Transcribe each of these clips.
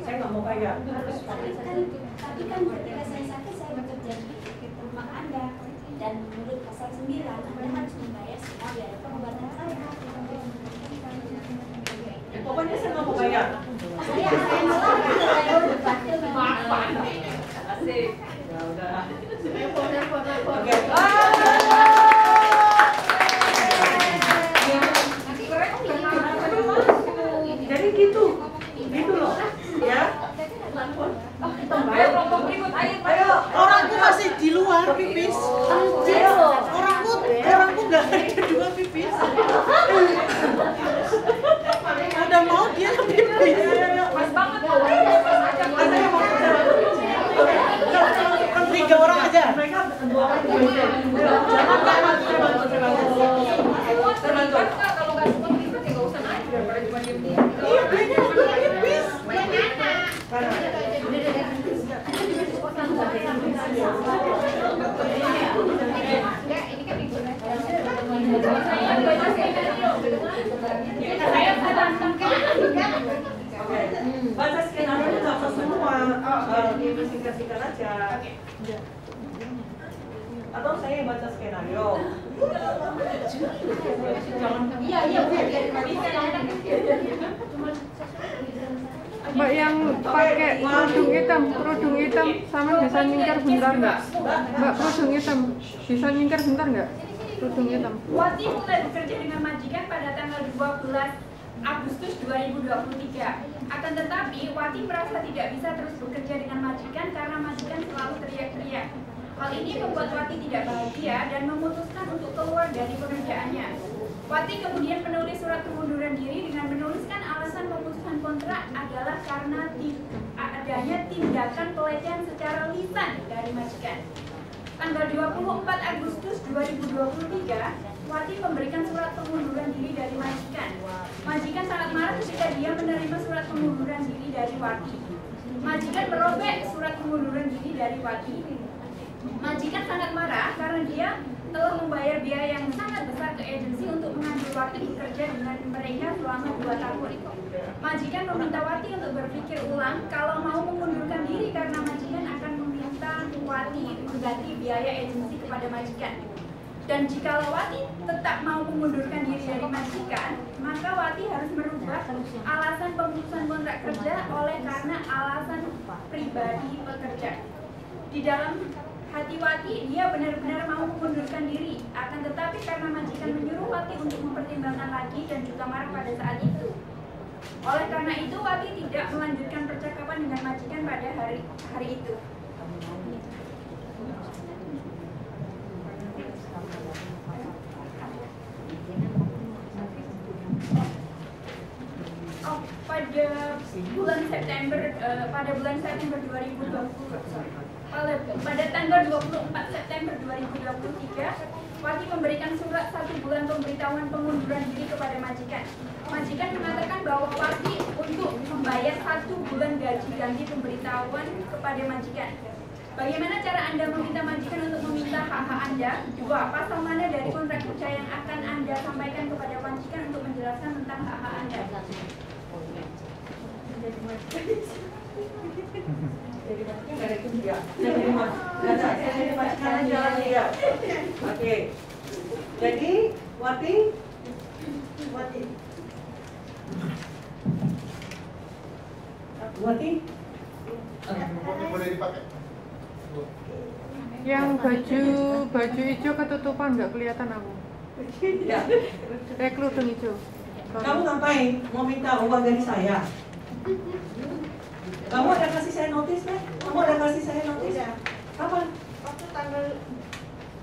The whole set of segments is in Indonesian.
saya nggak mau bayar. Tapi kan ketika saya sakit saya bekerja di rumah Anda dan menurut pasal 9 Anda harus membayar semua biaya pengobatan saya. Pokoknya saya nggak mau bayar. Saya malah Asik. Ya udah. Oke. Jadi gitu loh, ya. Ayo, orangku masih di luar pipis. Orangku nggak ada dua pipis. Ada mau dia pipis. Pas banget loh. Tiga orang aja. Mereka dua orang juga. Kalau nggak sempat ribet ya nggak usah naik daripada cuma diem-diem. Iya, mereka dua pipis. Baca skenario nggak usah semua, singkat-singkat aja. Atau saya yang baca skenario. Mbak yang pakai kerudung hitam sama bisa nyingkir bentar nggak? Mbak kerudung hitam bisa nyingkir bentar nggak? Kerudung hitam. Wati mulai bekerja dengan majikan pada tanggal 12 Agustus 2023. Akan tetapi, Wati merasa tidak bisa terus bekerja dengan majikan karena majikan selalu teriak-teriak. Hal ini membuat Wati tidak bahagia dan memutuskan untuk keluar dari pekerjaannya. Wati kemudian menulis surat pengunduran diri dengan menuliskan alasan pemutusan kontrak adalah karena adanya tindakan pelecehan secara lisan dari majikan. Tanggal 24 Agustus 2023, Wati memberikan surat pengunduran diri dari majikan. Majikan sangat marah ketika dia menerima surat pengunduran diri dari Wati. Majikan merobek surat pengunduran diri dari Wati. Majikan sangat marah karena dia telah membayar biaya yang sangat besar ke agensi untuk mengambil Wati bekerja dengan mereka selama 2 tahun. Majikan meminta Wati untuk berpikir ulang kalau mau mengundurkan diri karena majikan akan meminta Wati mengganti biaya agensi kepada majikan. Dan jika Wati tetap mau mengundurkan diri dari majikan, maka Wati harus merubah alasan pemutusan kontrak kerja oleh karena alasan pribadi pekerja. Di dalam hati Wati, dia benar-benar mau mengundurkan diri. Akan tetapi karena majikan menyuruh Wati untuk mempertimbangkan lagi dan juga marah pada saat itu. Oleh karena itu, Wati tidak melanjutkan percakapan dengan majikan pada hari itu. Pada bulan September 2020, pada tanggal 24 September 2023, Wati memberikan surat 1 bulan pemberitahuan pengunduran diri kepada majikan. Majikan mengatakan bahwa Wati untuk membayar 1 bulan gaji ganti pemberitahuan kepada majikan. Bagaimana cara Anda meminta majikan untuk meminta hak-hak Anda? 2. Pasal mana dari kontrak kerja yang akan Anda sampaikan kepada majikan untuk menjelaskan tentang hak-hak Anda? Oke. Jadi Wati boleh dipakai. Yang baju hijau ketutupan nggak kelihatan aku. Ya. Kerudung hijau. Kamu ngapain? Mau minta uang dari saya? Kamu ada kasih saya notis, kan? Kamu ada kasih saya notis? Kapan? Waktu tanggal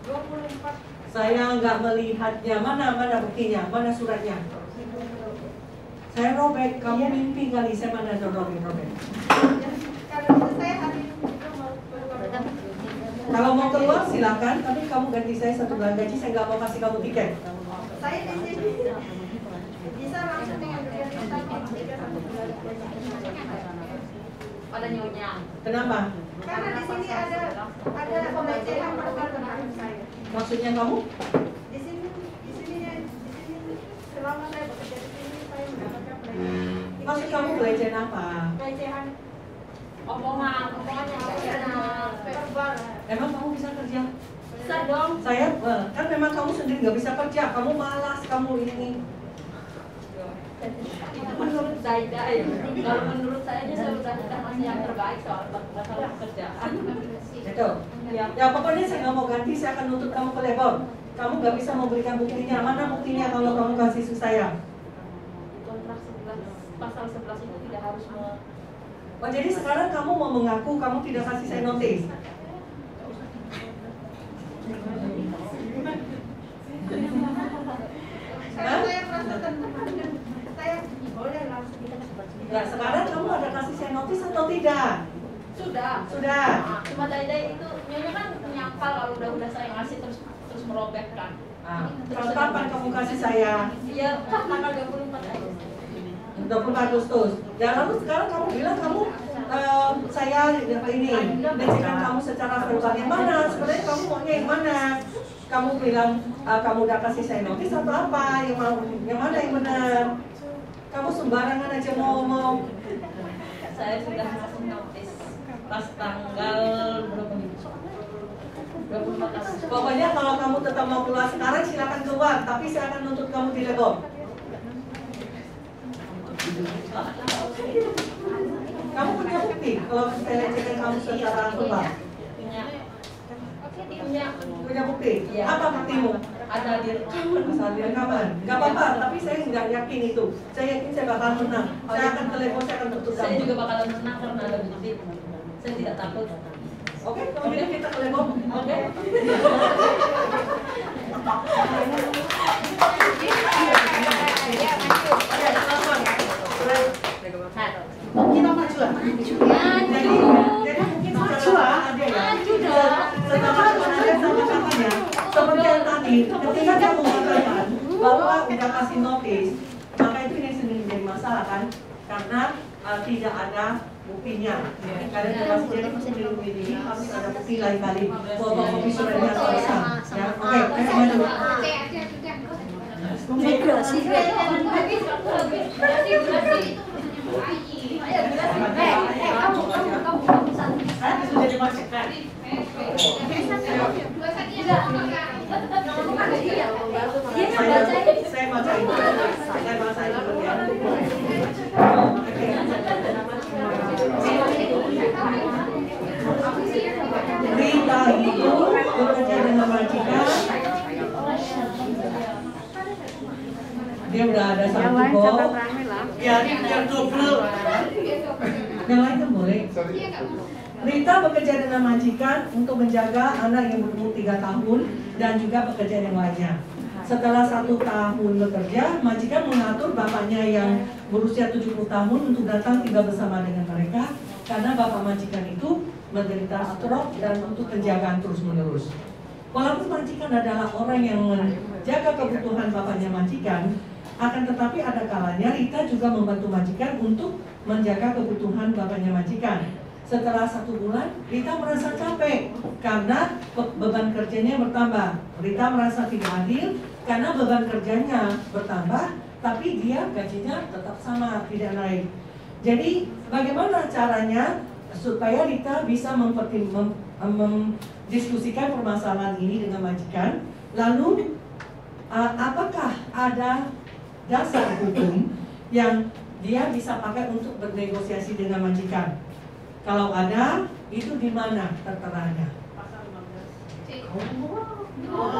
24. Saya nggak melihatnya. Mana buktinya? Mana suratnya? Saya robek. Kamu mimpi kali saya mana ada robek. Karena itu saya hari ini mau keluar. Kalau mau keluar silakan. Tapi kamu ganti saya 1 bulan gaji. Saya nggak mau kasih kamu tiket. Saya di sini bisa langsung dengan kita pada nyonya. Kenapa? Karena di sini ada pelecehan perbuatan saya. Maksudnya kamu? Di sini selama saya bekerja di sini saya mendapatkan pelecehan. Maksud kamu pelecehan apa? Pelecehan omongannya nggak enak. Emang kamu bisa kerja? Bisa dong. Saya, kan memang kamu sendiri nggak bisa kerja, kamu malas, kamu ini. Itu menurut Zaida ya. Kalau menurut saya udah masih yang terbaik soal masalah pekerjaan. Itu. Ya pokoknya saya nggak mau ganti, saya akan nuntut kamu ke labor. Kamu nggak bisa memberikan buktinya. Mana buktinya kalau kamu kasih ke saya? Kontrak 11 pasal 11 itu tidak harus Oh jadi sekarang kamu mau mengaku kamu tidak kasih saya notis? Saya merasa tertekan dengan saya boleh langsung kita Ya sekarang kamu ada kasih saya notis atau tidak? sudah. Sudah. Cuma Zaida itu nyonya kan menyangkal kalau udah saya ngasih terus merobek kan. Terus kapan kamu kasih saya? Iya, tanggal 24 aja. 24 Agustus. Ya lalu sekarang kamu bilang kamu saya ini lecehkan kamu secara verbal yang mana? Sebenarnya kamu maunya yang mana? Kamu bilang kamu udah kasih saya notis atau apa? Yang mana yang benar? Kamu sembarangan aja ngomong. Saya sudah ngasih notis pas tanggal berapa nih? 24 Agustus. Pokoknya kalau kamu tetap mau keluar sekarang silakan keluar, tapi saya akan nuntut kamu di labor. Kamu punya bukti kalau saya lecehkan kamu secara verbal? Punya bukti? Iya. Apa buktimu? Ada di rekaman. Asal di rekaman. Gak apa-apa, tapi saya nggak yakin itu. Saya yakin saya bakal menang. Saya akan ke labor, saya akan tuntut Saya kamu. juga bakalan menang karena ada bukti. Saya tidak takut. Oke, kalau gitu kita ke labor. Oke. Kita maju lah. Jadi mungkin maju ada ya. Seperti yang tadi, ketika kamu mengatakan bahwa tidak kasih notis, maka itu ini sendiri menjadi masalah kan? Karena tidak ada buktinya. Karena itu masih jadi pemilu ini harus ada bukti lain kali. Fotokopi suratnya selesai. Ya, oke, ayo maju. Sudah dimasukkan. Saya baca itu. Saya baca itu ya. Rita itu bekerja dengan majikan. Dia udah ada Yang satu lain kok. jangan rame lah. Ya, yang double. Yang lain kan boleh. Rita bekerja dengan majikan untuk menjaga anak yang berumur 3 tahun dan juga pekerjaan yang lainnya. Setelah 1 tahun bekerja, majikan mengatur bapaknya yang berusia 70 tahun untuk datang tinggal bersama dengan mereka karena bapak majikan itu menderita stroke dan untuk penjagaan terus-menerus. Walaupun majikan adalah orang yang menjaga kebutuhan bapaknya majikan, akan tetapi ada kalanya Rita juga membantu majikan untuk menjaga kebutuhan bapaknya majikan. Setelah 1 bulan, Rita merasa capek karena beban kerjanya bertambah. Rita merasa tidak adil karena beban kerjanya bertambah, tapi dia gajinya tetap sama, tidak naik. Jadi, bagaimana caranya supaya Rita bisa mendiskusikan permasalahan ini dengan majikan? Lalu, apakah ada dasar hukum yang dia bisa pakai untuk bernegosiasi dengan majikan? Kalau ada, itu di mana terteranya? Pasal 15. Oh,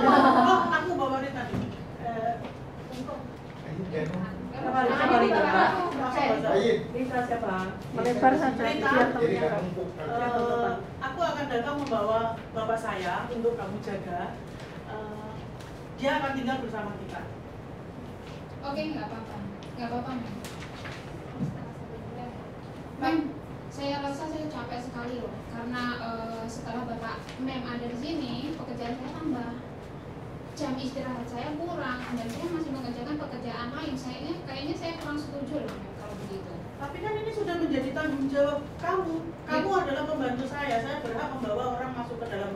aku bawa ini tadi. Rita siapa? Melebar saja biar terlihat. Aku akan datang membawa bapak saya untuk kamu jaga. Dia akan tinggal bersama kita. Oke, nggak apa-apa, Mem, saya rasa saya capek sekali loh, karena setelah Bapak Mem ada di sini, pekerjaan saya tambah, jam istirahat saya kurang, dan saya masih mengerjakan pekerjaan lain. Kayaknya saya kurang setuju loh Mem, kalau begitu. Tapi kan ini sudah menjadi tanggung jawab kamu. Kamu adalah pembantu saya berhak membawa orang masuk ke dalam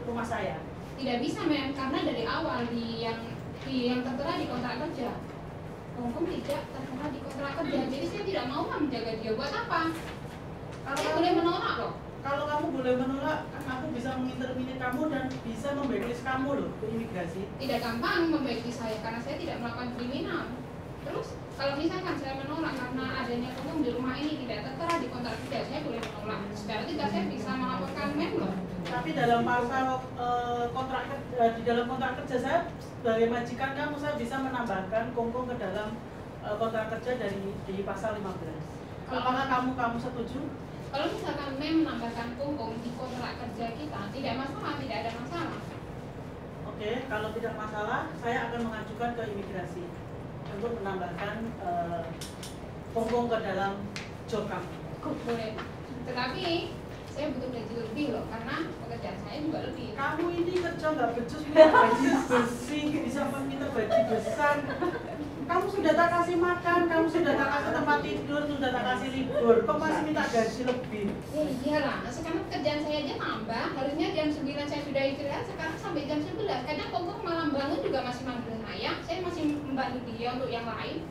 rumah saya. Tidak bisa Mem, karena dari awal yang tertera di kontrak kerja, hukum tidak tertera di kontrak kerja, jadi saya tidak mau menjaga dia. Buat apa? Saya boleh menolak loh. Kalau kamu boleh menolak, kan aku bisa mengintervensi kamu dan bisa memblacklist kamu loh ke imigrasi. Tidak gampang membaiki saya karena saya tidak melakukan kriminal. Terus kalau misalkan saya menolak karena adanya hukum di rumah ini tidak tertera di kontrak kerja, saya boleh menolak. Secara tidak saya bisa melaporkan MEM loh. Tapi dalam pasal di dalam kontrak kerja saya sebagai majikan kamu, saya bisa menambahkan kongkong ke dalam kontrak kerja di pasal 15. Apakah kamu setuju? Kalau misalkan MEM menambahkan kongkong di kontrak kerja kita, tidak masalah, tidak ada masalah. Oke, kalau tidak masalah, saya akan mengajukan ke imigrasi untuk menambahkan kongkong ke dalam job kamu. Boleh. Tetapi saya butuh gaji lebih loh, karena pekerjaan saya juga lebih. Kamu ini kerja nggak becus, minta gaji bersih, bisa minta gaji besar. Kamu sudah tak kasih makan, kamu sudah tak kasih tempat tidur, sudah tak kasih libur. Kok masih minta gaji lebih? Ya iyalah, sekarang pekerjaan saya aja nambah. Harusnya jam 9 saya sudah istirahat, sekarang sampai jam 11. Karena kongkong malam bangun juga masih manggil saya masih membantu dia untuk yang lain.